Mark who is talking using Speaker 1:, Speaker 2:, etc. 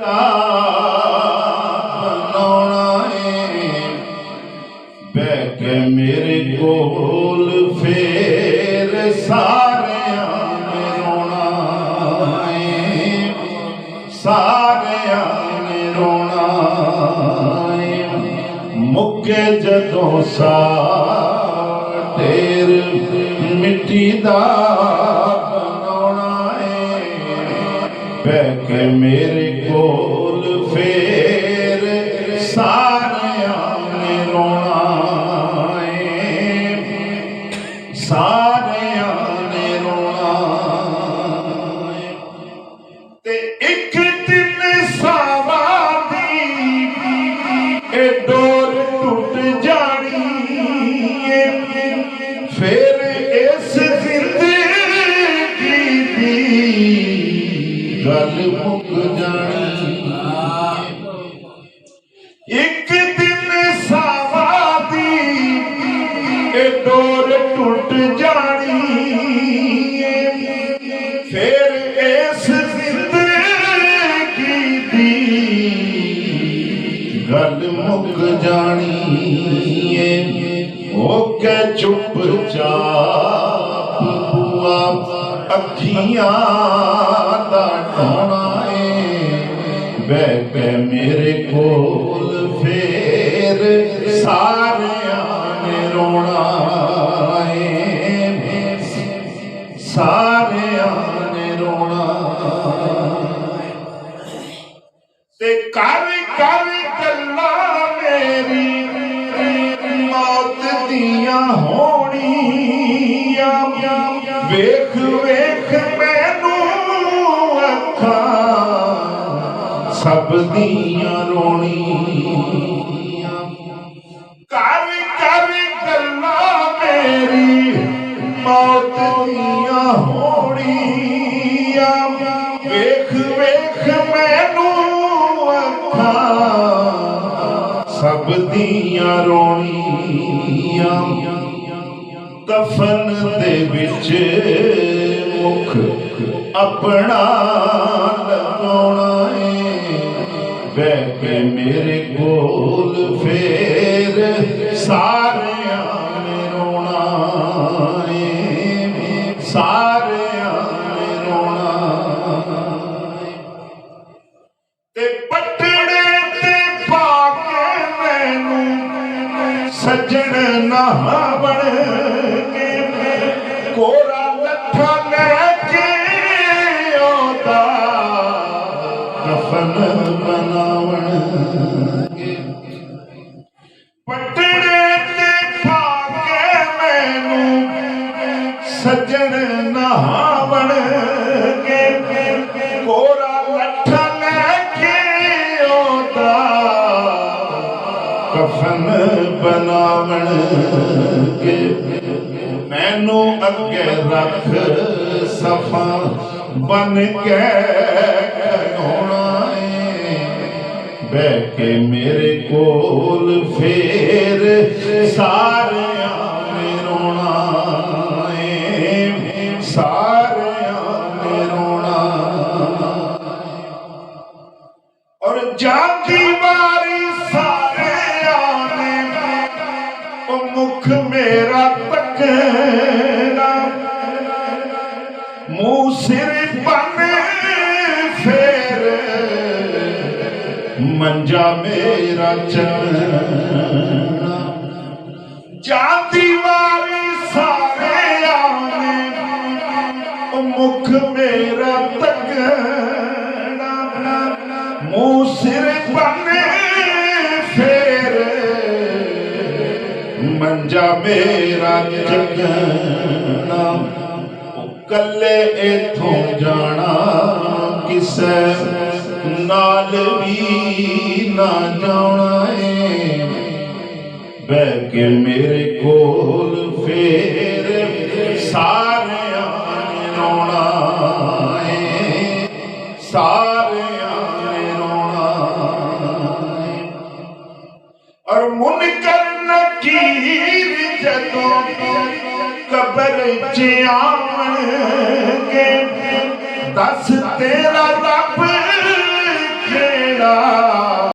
Speaker 1: बनाना बह के मेरे कोल फेर सारे ने रोना सारे ने रोना मुक्के जदों सा ढेर मिट्टी दा बनाना बह के मेरे कोल फेर सारे ने रोना सारे ने रोना ते एक दिन सावा दी ए डोर टूट जानी फिर इस जिंदगी दी गल मुक जानी एक दिन सावा दी ए डोर टूट जानी फिर इस जिंदगी दी गल मुक जानी होके चुप चाप बुआ अखियां दा टोना बह के मेरे कोल फेर सारे ने रोना सारे ने रोना ते कर कर गल्ला मेरी मौत दियां होनियां वेख वेख मैनू अखां सब दियां रोनियां कर कर गल्ला मेरी मौत दियां होनियां वेख वेख मैनू अखां सब दियां रोनियां कफन दे विच मुख अपना लगाना बह के मेरे कोल फेर सारे ने रोना सारे ने रोना ते पटड़े ते पाके मैनू सजन नहावण के कोरा लट्ठा लेके आंदा कफन बनावण पटड़े ते पाके मैनू सजन नहावण के कोरा लट्ठा लेके आंदा कफन बनावण के मैनू अगे रख सफा बन के खड़ोना बह के मेरे कोल फेर सारे ने रोना सारे ने रोना और जाती बारी सारे आने मुख मेरा तकना मुंह सिर बन फेर मंजा मेरा चलना जाती वाली सारे आने मुख मेरा तकना मुंह सिर बन फेर मंजा मेरा जगना कले इथों जाना किसे नाल भी ना जाना बह के मेरे कोल फेर सारे ने रोना सारे ने रोना और मुनकर नकीर जदों कबर च आवन के दस तेरा रब के मेरा